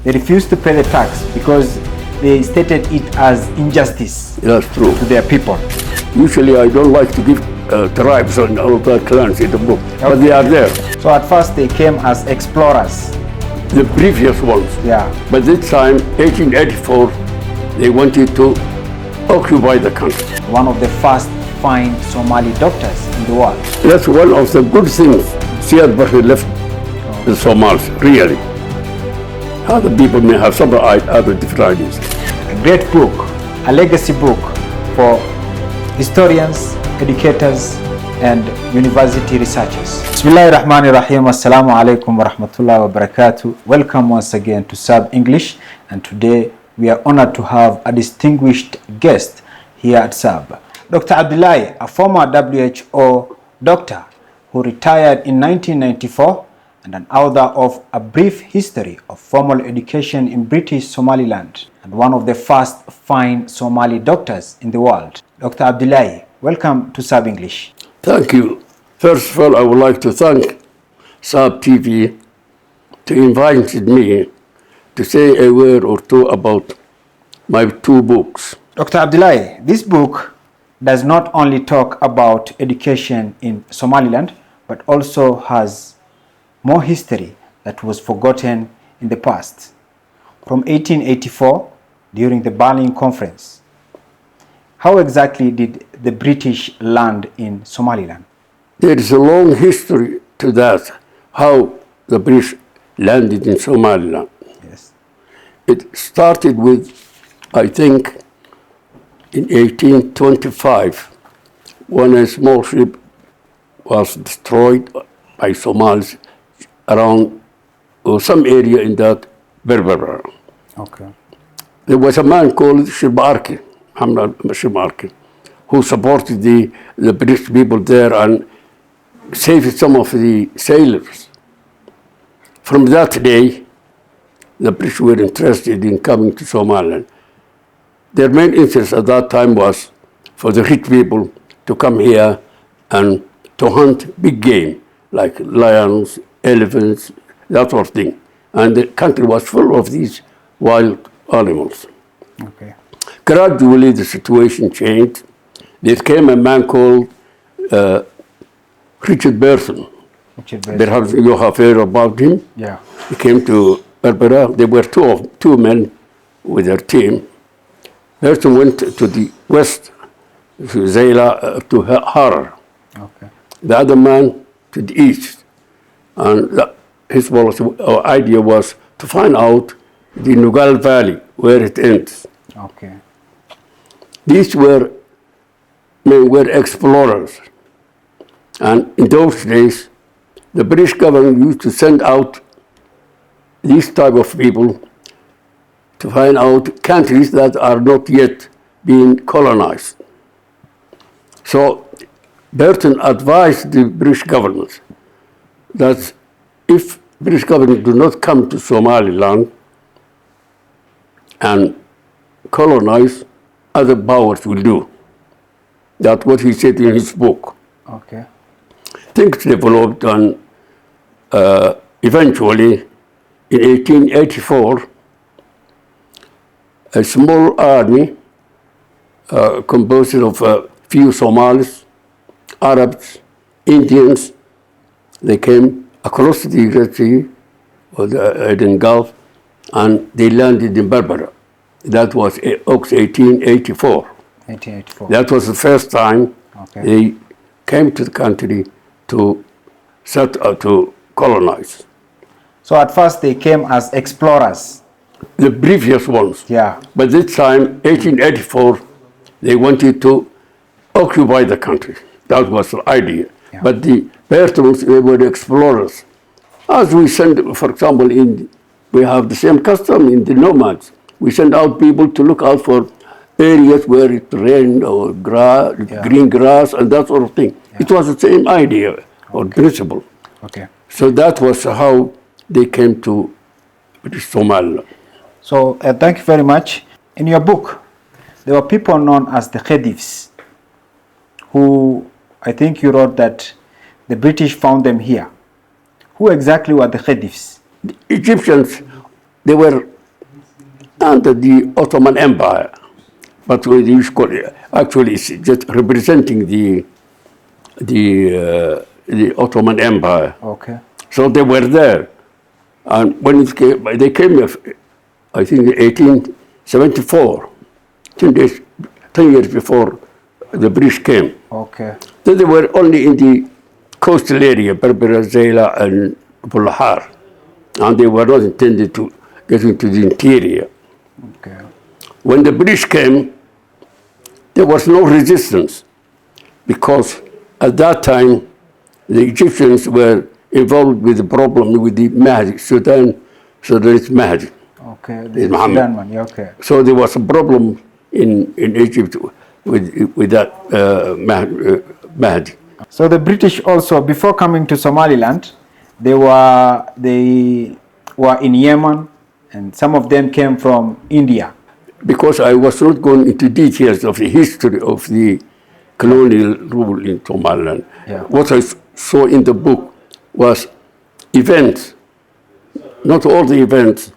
They refused to pay the tax because they stated it as injustice. That's true. To their people. Usually I don't like to give tribes and all that clans in the book, but they are there. So at first they came as explorers. The previous ones. Yeah. But this time, 1884, they wanted to occupy the country. One of the first fine Somali doctors in the world. That's one of the good things Siad Barre left the Somalis, really. Other people may have some other different ideas. A great book, a legacy book for historians, educators, and university researchers. Bismillahirrahmanirrahim. Assalamu alaikum wa rahmatullahi wa barakatuh. Welcome once again to Saab English, and today we are honored to have a distinguished guest here at Saab. Dr. Abdullahi, a former WHO doctor who retired in 1994 and an author of A Brief History of Formal Education in British Somaliland and one of the first fine Somali doctors in the world. Dr. Abdullahi, welcome to Saab English. Thank you. First of all, I would like to thank Saab TV to invite me to say a word or two about my two books. Dr. Abdullahi, this book does not only talk about education in Somaliland, but also has more history that was forgotten in the past. From 1884, during the Berlin Conference, how exactly did the British land in Somaliland? There is a long history to that, how the British landed in Somaliland. Yes. It started with, I think, in 1825, when a small ship was destroyed by Somalis around some area in that Berbera. Okay. There was a man called Shibarki, Hamad Shibarki, who supported the British people there and saved some of the sailors. From that day, the British were interested in coming to Somaliland. Their main interest at that time was for the rich people to come here and to hunt big game, like lions, elephants, that sort of thing. And the country was full of these wild animals. Okay. Gradually, the situation changed. There came a man called Richard Burton. Perhaps you have heard about him. Yeah. He came to Berbera. There were two men with their team. Burton went to the west, to Zayla, to Harar. Okay. The other man to the east. And his idea was to find out the Nugal Valley, where it ends. Okay. These men were explorers. And in those days, the British government used to send out these type of people to find out countries that are not yet being colonized. So Burton advised the British government that if British government do not come to Somaliland and colonize, other powers will do. That's what he said in his book. Okay. Things developed, and eventually in 1884, a small army composed of a few Somalis, Arabs, Indians, they came across the Red Sea or the Aden Gulf, and they landed in Berbera. That was 1884. 1884. That was the first time they came to the country to to colonize. So at first they came as explorers. The previous ones. Yeah. But this time, 1884, they wanted to occupy the country. That was the idea. Yeah. But the Burtons, they were explorers. As we send, for example, we have the same custom in the nomads. We send out people to look out for areas where it rained or green grass and that sort of thing. Yeah. It was the same idea or principle. Okay. So that was how they came to British Somaliland. So thank you very much. In your book, there were people known as the Khedivs, who I think you wrote that the British found them here. Who exactly were the Khedivs? The Egyptians they were under the Ottoman Empire, but we used to call it, actually it's just representing the Ottoman Empire. Okay. So they were there, and when they came, I think 1874, 10 years before the British came. Okay. Then they were only in the coastal area, Berbera, Zayla, and Bulhar, and they were not intended to get into the interior. Okay. When the British came, there was no resistance, because at that time the Egyptians were involved with the problem with the Mahdi, Sudanese Mahdi. Okay. The Muhammad. Sudan one. Yeah, okay. So there was a problem in Egypt with that Mahdi. So the British also, before coming to Somaliland, they were in Yemen, and some of them came from India. Because I was not going into details of the history of the colonial rule in Somaliland. Yeah. What I saw in the book was events, not all the events,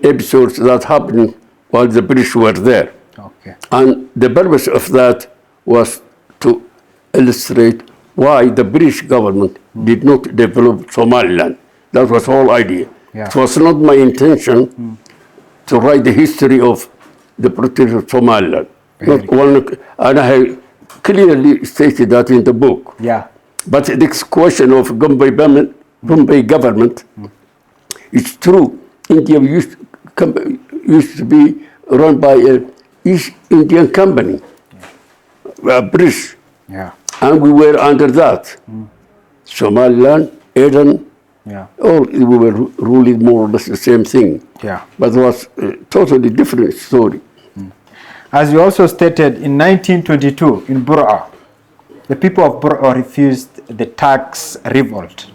episodes that happened while the British were there. Okay. And the purpose of that was to illustrate why the British government did not develop Somaliland. That was the whole idea. Yeah. It was not my intention to write the history of the Protectorate of Somaliland. And I have clearly stated that in the book. Yeah. But this question of Bombay government, it's true. India used to be run by an East Indian company, British. Yeah. And we were under that. Somaliland, Xidhan, all we were ruling more or less the same thing. Yeah. But it was a totally different story. As you also stated, in 1922 in Bur'a, the people of Bur'a refused the tax revolt.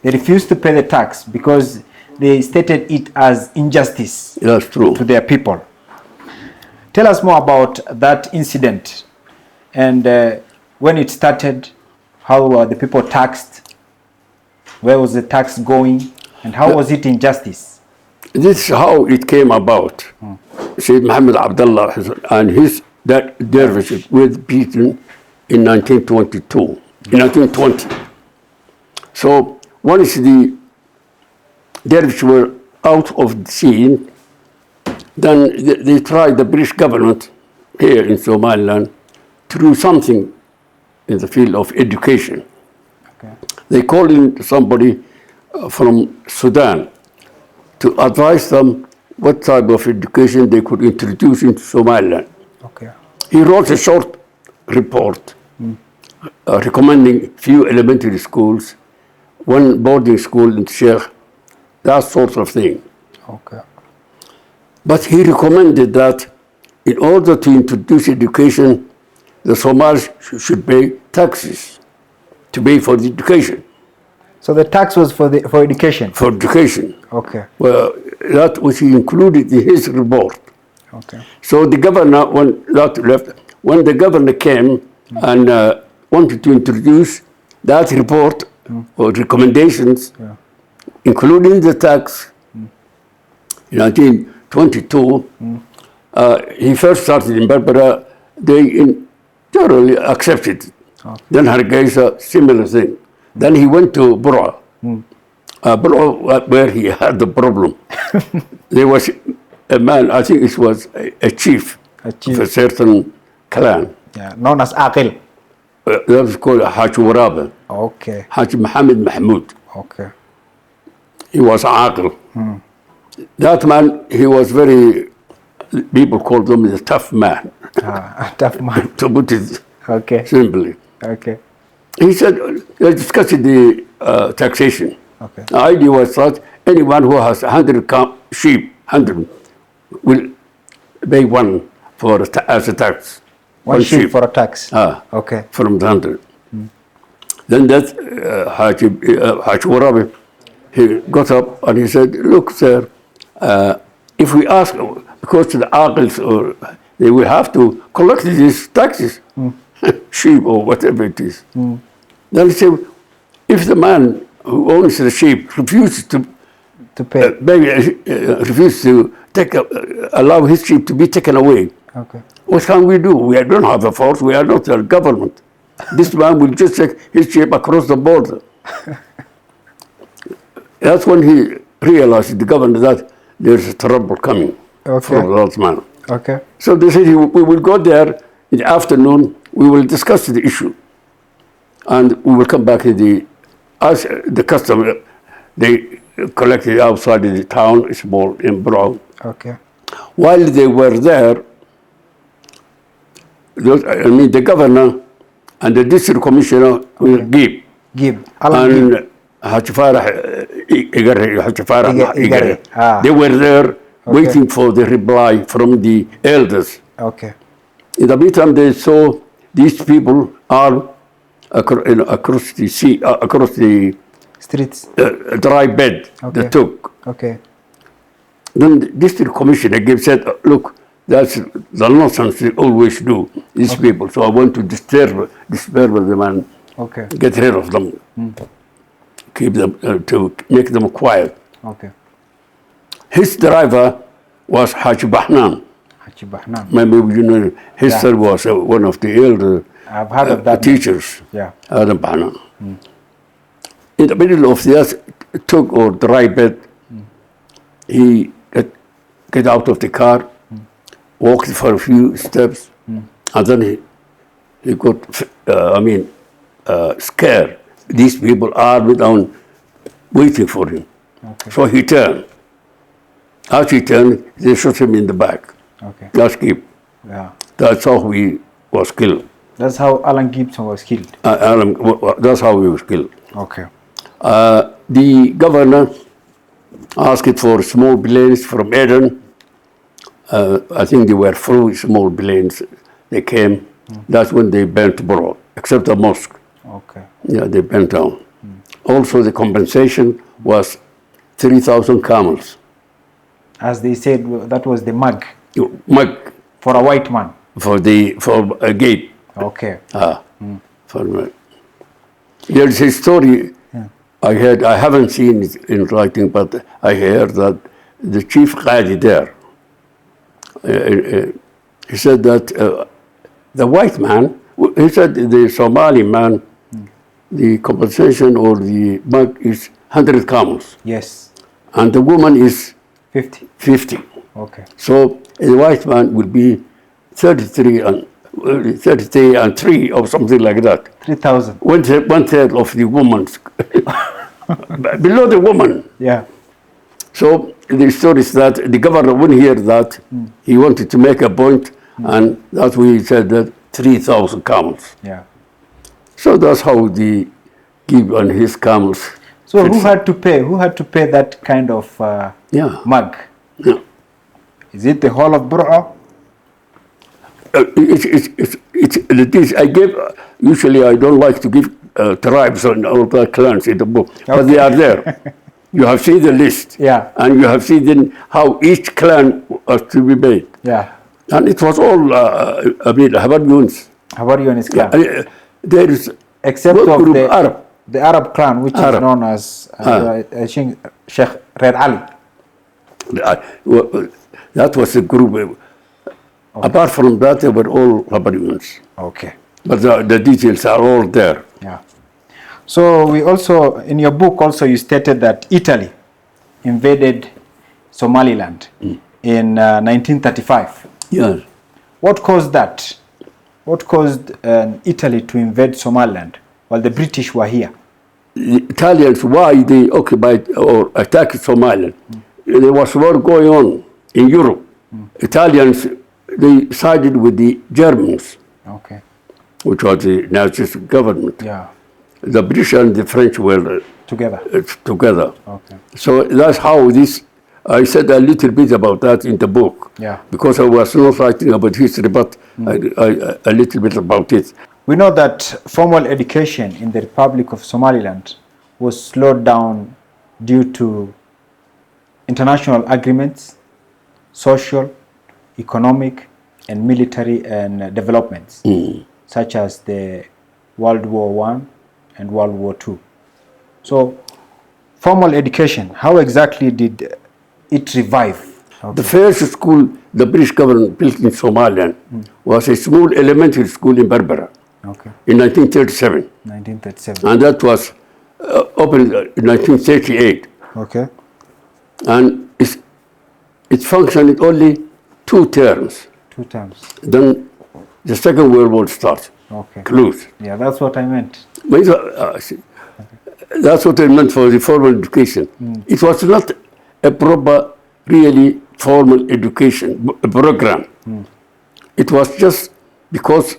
They refused to pay the tax because they stated it as injustice That's true. to their people. Tell us more about that incident and when it started, how were the people taxed, where was the tax going, and how was it injustice? This is how it came about. Sayyid Muhammad Abdullahi and his dervishes were beaten in 1920. So once the dervishes were out of the scene, then they tried, the British government here in Somaliland, to do something in the field of education. Okay. They called in somebody from Sudan to advise them what type of education they could introduce into Somaliland. Okay. He wrote a short report recommending few elementary schools, one boarding school in Sheikh, that sort of thing. Okay. But he recommended that in order to introduce education, the Somalis should pay taxes to pay for the education. So the tax was for education? For education. Okay. Well, that was included in his report. Okay. So the governor, when the governor came and wanted to introduce that report or recommendations, including the tax, in 1922, he first started in Berbera. They thoroughly accepted it. Okay. Then Hargeisa, similar thing. Then he went to Bur'a. Bur'a, where he had the problem. There was a man, I think it was a chief of a certain clan. Yeah, known as Aqil. That was called Haj Waraba, Okay. Haj Muhammad Mahmoud. Okay. He was Aqil. That man, he was very, people called him the tough man, A tough man. to put it Okay. simply. Okay. He said, they discussed the taxation. Okay. The idea was that anyone who has 100 sheep, 100, will pay one as a tax. One sheep for a tax. Okay. From the 100. Then that Haj Warabi, he got up and he said, look, sir, if we ask, because the Aqils, they will have to collect these taxes, sheep or whatever it is. Then he said, if the man who owns the sheep refuses to To pay. Refused to allow his sheep to be taken away. Okay. What can we do? We don't have a force. We are not a government. This man will just take his sheep across the border. That's when he realized, the governor, that there's trouble coming from that man. Okay. So they said, we will go there in the afternoon. We will discuss the issue. And we will come back as the customer, they collected outside of the town, small in Brown. Okay. While they were there, the governor and the district commissioner will give. And Haji Farah Igare. They were there waiting for the reply from the elders. Okay. In the meantime, they saw these people all across the sea, across the streets, dry bed. They took. Okay. Then the district commissioner said, look, that's the nonsense they always do, these people. So I want to disturb them and get rid of them. Keep them, to make them quiet. Okay. His driver was Haji Bahnan. Haji Bahnan. Maybe you know, his son was one of the elder I've heard of that teachers. Yeah. Adam Bahnan. In the middle of the took or dry bed, he get out of the car, walked for a few steps, and then he got, scared. These people are down waiting for him. Okay. So he turned. As he turned, they shot him in the back. Okay. That's how he was killed. That's how Alan Gibson was killed? That's how he was killed. Okay. The governor asked for small planes from Eden. I think they were 4 small planes. They came. That's when they burnt Borough, except the mosque. Okay. Yeah, they burnt down. Also, the compensation was 3,000 camels. As they said, that was the mug. Mug. For a white man. For a gate. Okay. There's a story I heard. I haven't seen it in writing, but I heard that the chief Qadi there, he said that the white man, he said the Somali man, the compensation or the mug is 100 camels. Yes. And the woman is 50. Okay. So the white man will be 33 and 3 or something like that. 3,000. One third of the woman's below the woman. Yeah. So the story is that the governor wouldn't hear that. He wanted to make a point, and that's why he said that 3,000 camels. Yeah. So that's how they give on his camels. So who had to pay? Who had to pay that kind of mug? Yeah. Is it the whole of Borough? I give. Usually, I don't like to give tribes and all the clans in the book, but they are there. You have seen the list, and you have seen how each clan was to be made. Yeah. And it was all, Habariyuns. Habariyuns clan. There is except of the Arab clan, which is known as Sheikh Red Ali. That was a group. Okay. Apart from that, they were all Habariyuns. Okay. But the details are all there. Yeah. So we also, in your book also, you stated that Italy invaded Somaliland in 1935. Yes. What caused that? What caused Italy to invade Somaliland while the British were here? The Italians, why they occupied or attacked Somaliland? There was war going on in Europe. Italians, they sided with the Germans, which was the Nazi government. Yeah. The British and the French were together. Okay. So that's how this. I said a little bit about that in the book. Yeah. Because I was not writing about history, but a little bit about it. We know that formal education in the Republic of Somaliland was slowed down due to international agreements, social, economic, and military and developments, such as the World War I and World War II. So Formal education, how exactly did it revive? The first school the British government built in Somaliland was a small elementary school in Berbera Okay. in 1937. 1937. And that was opened in 1938. Okay. And it functioned only 2 terms. 2 terms. Then the Second World War started. Okay. Closed. Yeah, that's what I meant. That's what I meant for the formal education. It was not a proper, really formal education program. It was just because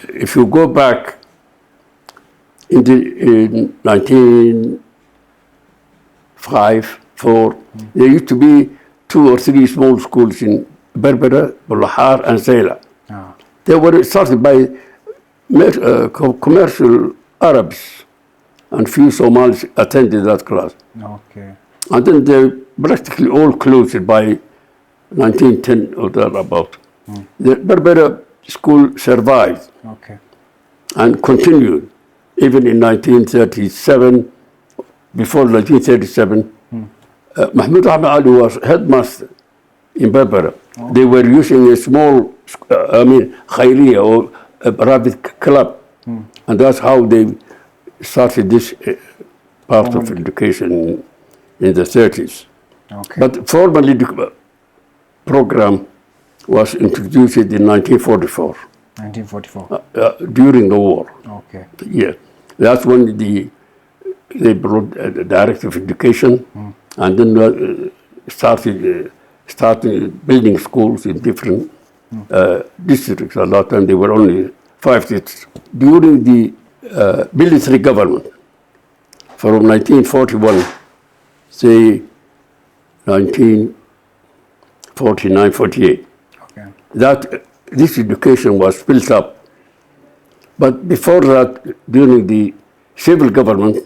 if you go back in 1905, 4, there used to be 2 or 3 small schools in Berbera, Bulshada, and Zayla. Ah. They were started by commercial Arabs, and few Somalis attended that class. Okay. And then they practically all closed by 1910 or thereabout. The Berbera school survived Okay. and continued even in 1937. Before 1937, Mahmoud Ahmed Ali was headmaster in Berbera. They were using a small, Khairiya or a private club, and that's how they started this part of education in the 30s. Okay. But formal program was introduced in 1944 1944. during the war. Okay. Yeah, that's when they brought the directive of education, and then started building schools in different districts. At that time, there were only 5 districts. During the military government, from 1941, say 1949, 48, Okay. that this education was built up. But before that, during the civil government,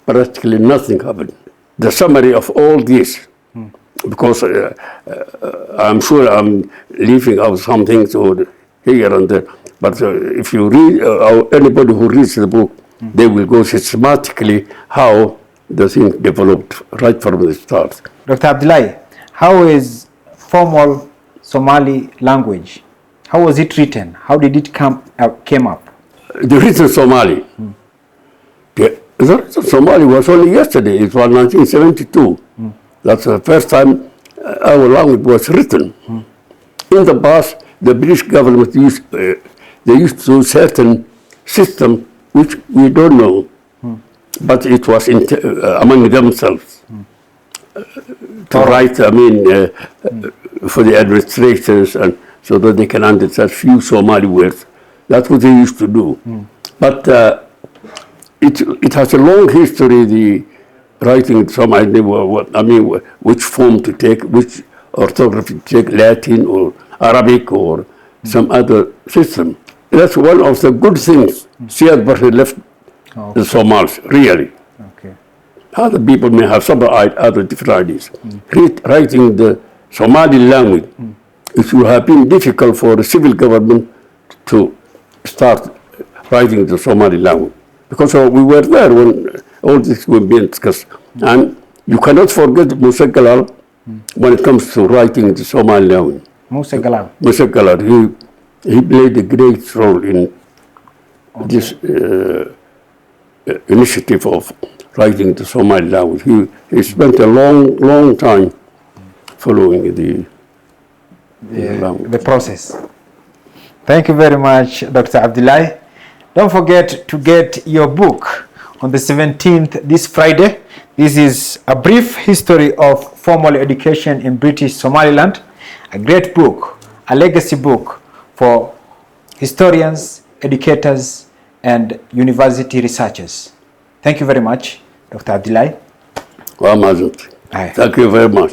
practically nothing happened. The summary of all this, because I'm sure I'm leaving out some things here and there, but if you read, anybody who reads the book, they will go systematically how the thing developed right from the start. Dr. Abdullahi, how is formal Somali language? How was it written? How did it came up? The written Somali. The written Somali was only yesterday. It was 1972. That's the first time our language was written. In the past, the British government used to use certain system which we don't know, but it was among themselves to write. For the administrators and so that they can understand few Somali words. That's what they used to do. But it has a long history, the writing Somali, which form to take, which orthography to take, Latin or Arabic or some other system. That's one of the good things Siad Barre left the Somalis, really. Okay. Other people may have some other different ideas. Writing the Somali language, it would have been difficult for the civil government to start writing the Somali language. Because we were there when all this was being discussed. And you cannot forget Musa Galal when it comes to writing the Somali language. Musa Galal. Musa Galal, he played a great role in this initiative of writing the Somali language. He spent a long time following the process. Thank you very much, Dr. Abdullahi. Don't forget to get your book on the 17th, this Friday. This is a brief history of formal education in British Somaliland. A great book, a legacy book for historians, educators, and university researchers. Thank you very much, Dr. Abdullahi. Thank you very much.